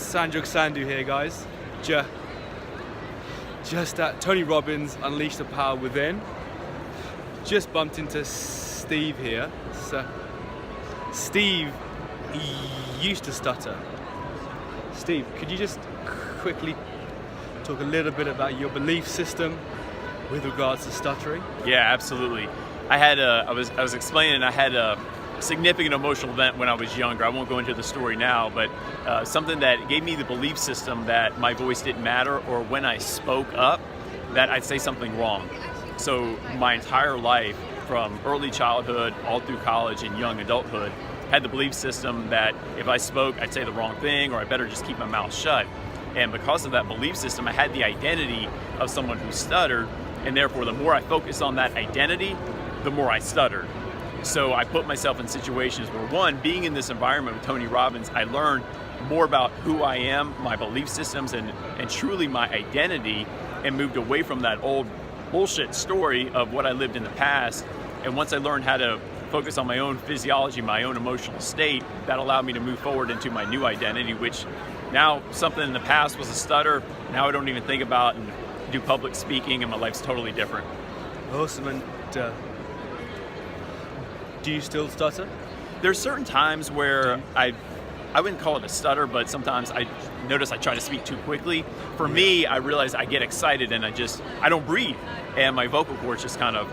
Sandu here, guys. Just at Tony Robbins, Unleash the Power Within. Just bumped into Steve here. So, Steve used to stutter. Steve, could you just quickly talk a little bit about your belief system with regards to stuttering? Yeah, absolutely. I was explaining I had a significant emotional event when I was younger. I won't go into the story now, but something that gave me the belief system that my voice didn't matter, or when I spoke up, that I'd say something wrong. So my entire life, from early childhood all through college and young adulthood, had the belief system that if I spoke, I'd say the wrong thing, or I better just keep my mouth shut. And because of that belief system, I had the identity of someone who stuttered, and therefore the more I focused on that identity, the more I stuttered. So I put myself in situations where, one, being in this environment with Tony Robbins, I learned more about who I am, my belief systems, and truly my identity, and moved away from that old bullshit story of what I lived in the past. And once I learned how to focus on my own physiology, my own emotional state, that allowed me to move forward into my new identity, which now, something in the past was a stutter, now I don't even think about and do public speaking, and my life's totally different. Awesome. And do you still stutter? There's certain times where I wouldn't call it a stutter, but sometimes I notice I try to speak too quickly. For me, I realize I get excited and I don't breathe, and my vocal cords just kind of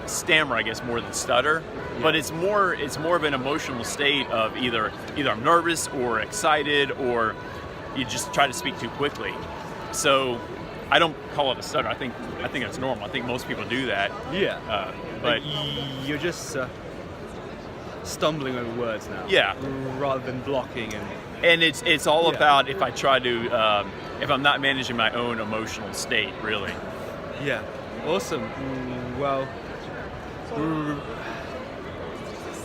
stammer, I guess, more than stutter. Yeah. But it's more of an emotional state of either I'm nervous or excited, or you just try to speak too quickly. So I don't call it a stutter. I think it's normal. I think most people do that. Yeah. But you're just stumbling over words now. Yeah. Rather than blocking and it's all about if I try to if I'm not managing my own emotional state, really. Yeah. Awesome. Well,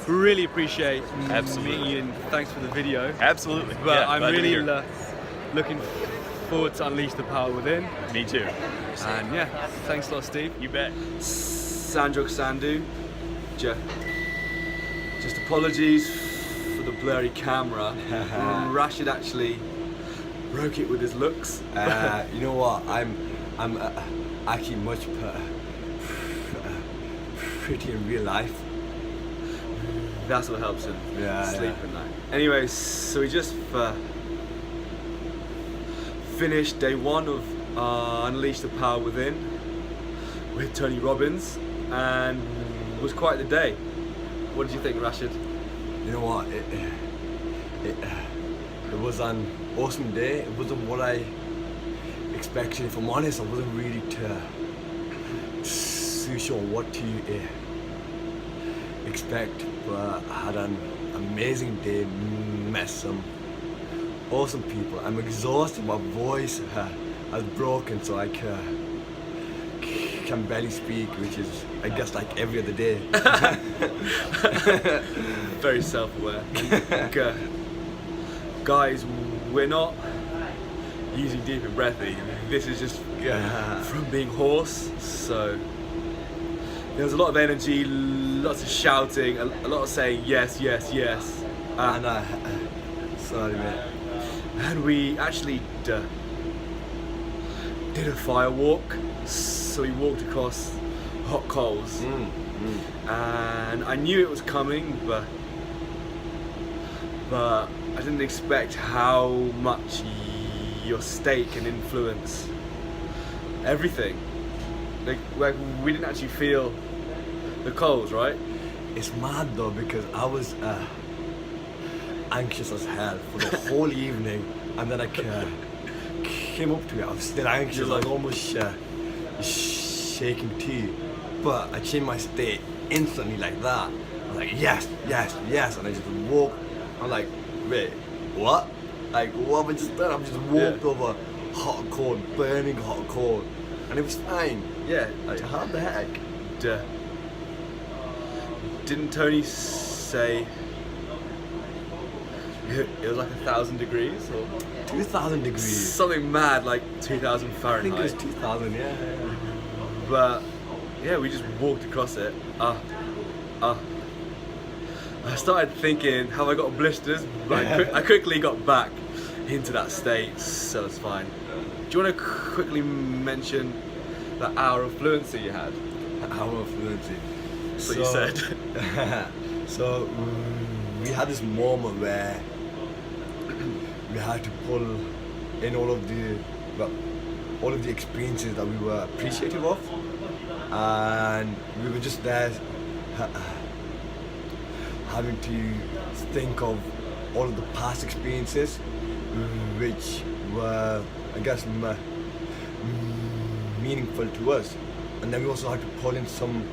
really appreciate meeting you, and thanks for the video. Absolutely. But yeah, I'm really looking forward to Unleash the Power Within. Me too. And yeah, thanks a lot, Steve. You bet. Sandu. Just apologies for the blurry camera. Rashid actually broke it with his looks. You know what? I'm actually much pretty in real life. That's what helps him sleep yeah. at night. Anyway, so we just finished day one of Unleash the Power Within with Tony Robbins, and it was quite the day. What did you think, Rashid? You know what? It was an awesome day. It wasn't what I expected. If I'm honest, I wasn't really too sure what to expect, but I had an amazing day. Met some awesome people. I'm exhausted. My voice has broken, so I can barely speak, which is, I guess, like every other day. Very self-aware. Guys, we're not using deep and breathy. This is just from being hoarse. So there was a lot of energy, lots of shouting, a lot of saying yes, yes, yes. Sorry, mate. And we actually did a fire walk. So we walked across hot coals, and I knew it was coming, but I didn't expect how much your state can influence everything. Like we didn't actually feel the coals, right? It's mad though, because I was anxious as hell for the whole evening, and then I came up to it. I was still anxious. I was almost shaking too, but I changed my state instantly like that. I was like, yes, yes, yes, and I just walked. I'm like, wait, what? Like, what have I just done? I've just walked over hot coal, burning hot coal, and it was fine. Yeah. Like, how the heck? Didn't Tony say it was like 1,000 degrees or 2,000 degrees? Something mad, like 2,000 Fahrenheit. I think it was 2,000, yeah. But yeah, we just walked across it. I started thinking, have I got blisters? But I quickly got back into that state, so it's fine. Do you want to quickly mention that hour of fluency you had? Hour of fluency. That's what you said. So we had this moment where we had to pull in all of the experiences that we were appreciative of, and we were just there having to think of all of the past experiences which were, I guess, meaningful to us, and then we also had to pull in some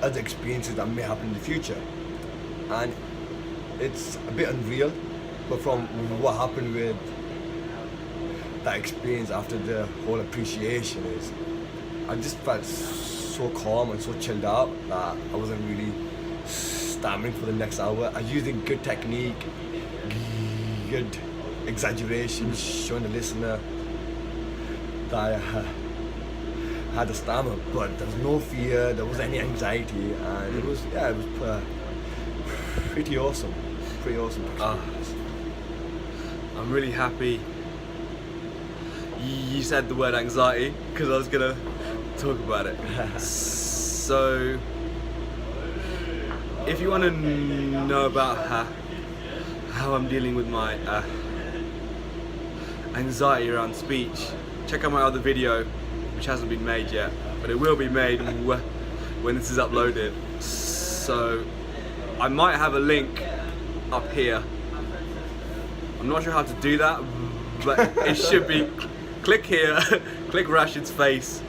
other experiences that may happen in the future. And it's a bit unreal, but from what happened with that experience after the whole appreciation is, I just felt so calm and so chilled out that I wasn't really stammering for the next hour. I was using good technique, good exaggeration, showing the listener that I had a stammer, but there was no fear, there wasn't any anxiety, and it was pretty awesome. I'm really happy you said the word anxiety, because I was gonna talk about it. So, if you want to know about how I'm dealing with my anxiety around speech, check out my other video, which hasn't been made yet, but it will be made when this is uploaded. So, I might have a link up here. I'm not sure how to do that, but it should be. Click here, click Rashid's face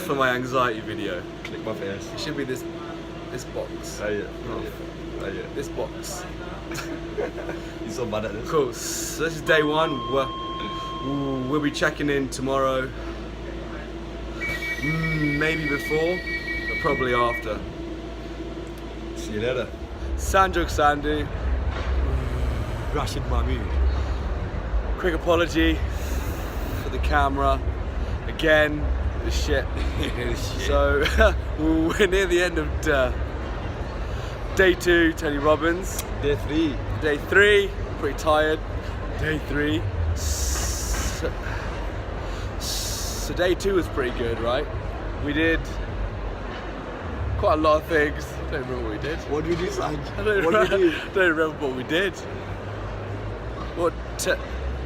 for my anxiety video. Click my face. It should be this box. Oh yeah. This box. You're so bad at this. Cool. So this is day one. We'll be checking in tomorrow. Maybe before, but probably after. See you later. Sanjog Sandhu. Rashid Mahmood. Quick apology for the camera. Again, the shit. So we're near the end of day 2, Tony Robbins. Day 3. Day 3, pretty tired. Day 3. So day 2 was pretty good, right? We did quite a lot of things. I don't remember what we did. What did we do, Sanj? I don't remember what we did.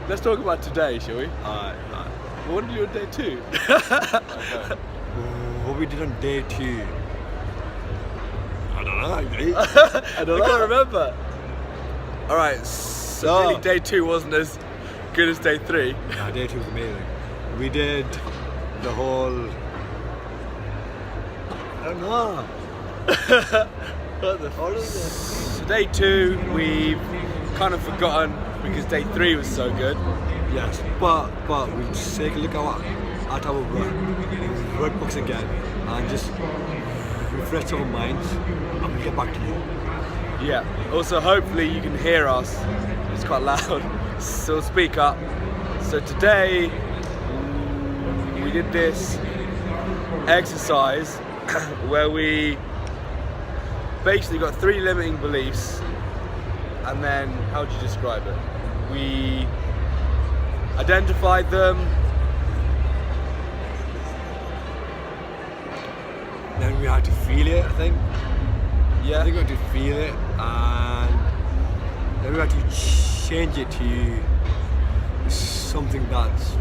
Let's talk about today, shall we? Alright. What did you do on day 2? What we did on day 2? I don't know. I can't remember. Alright, so really day 2 wasn't as good as day 3. Nah, day 2 was amazing. We did the whole... I don't know. So day 2 we've kind of forgotten because day 3 was so good. Yes, but we'll just take a look at our workbooks again and just refresh our minds and we'll get back to you. Yeah, also hopefully you can hear us. It's quite loud, so speak up. So today we did this exercise where we basically got 3 limiting beliefs, and then how would you describe it? We identified them, then we had to feel it, I think. Yeah. I think we had to feel it, and then we had to change it to something that's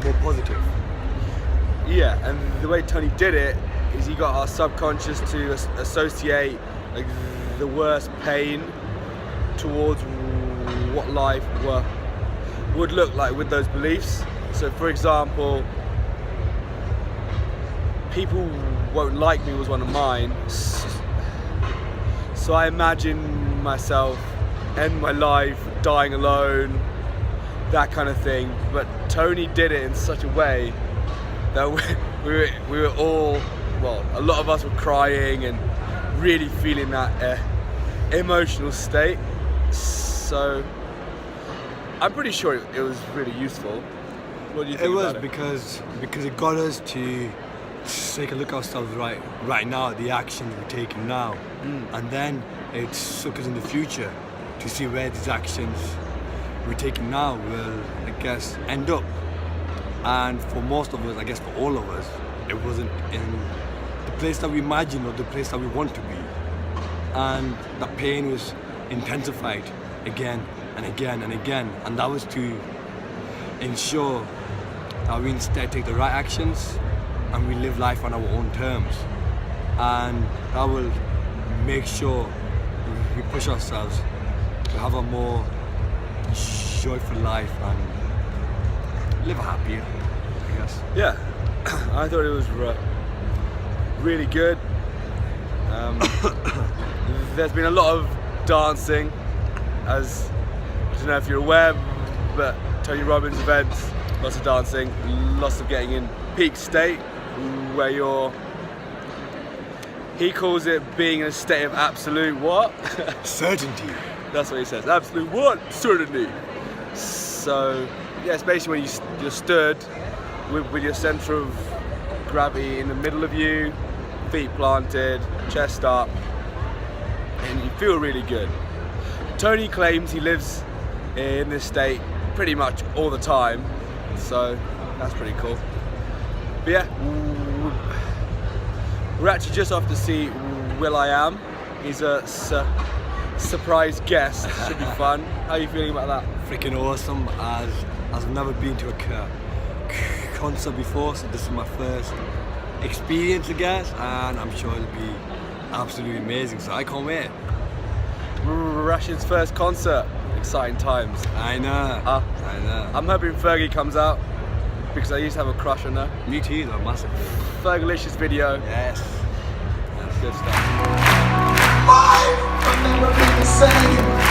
more positive. Yeah, and the way Tony did it is he got our subconscious to associate like the worst pain towards what life would look like with those beliefs. So for example, people won't like me was one of mine. So I imagine myself end my life dying alone, that kind of thing. But Tony did it in such a way that we were all, well, a lot of us were crying and really feeling that emotional state. So I'm pretty sure it was really useful. What do you think about it? because it got us to take a look at ourselves right now, the actions we're taking now, and then it took us in the future to see where these actions we're taking now will, I guess, end up. And for most of us, I guess for all of us, it wasn't in the place that we imagined or the place that we want to be. And the pain was intensified again and again and again. And that was to ensure that we instead take the right actions and we live life on our own terms. And that will make sure we push ourselves to have a more joyful life and live happier, I guess. Yeah, I thought it was really good. There's been a lot of dancing, as I don't know if you're aware, but Tony Robbins events, lots of dancing, lots of getting in peak state, where he calls it being in a state of absolute what? Certainty. That's what he says. Absolute what? Certainty. So yeah, it's basically when you're stood with your center of gravity in the middle of you, feet planted, chest up, and you feel really good. Tony claims he lives in this state pretty much all the time, so that's pretty cool. But yeah, we're actually just off to see will.i.am. He's a surprise guest. Should be fun. How are you feeling about that? Freaking awesome, as I've never been to a concert before, so this is my first experience, I guess, and I'm sure it'll be absolutely amazing, so I can't wait. Rashid's first concert. Exciting times. I know. I know. I'm hoping Fergie comes out, because I used to have a crush on her. Me too, though, massive. Fergalicious video. Yes. That's good stuff. Life will never be the same.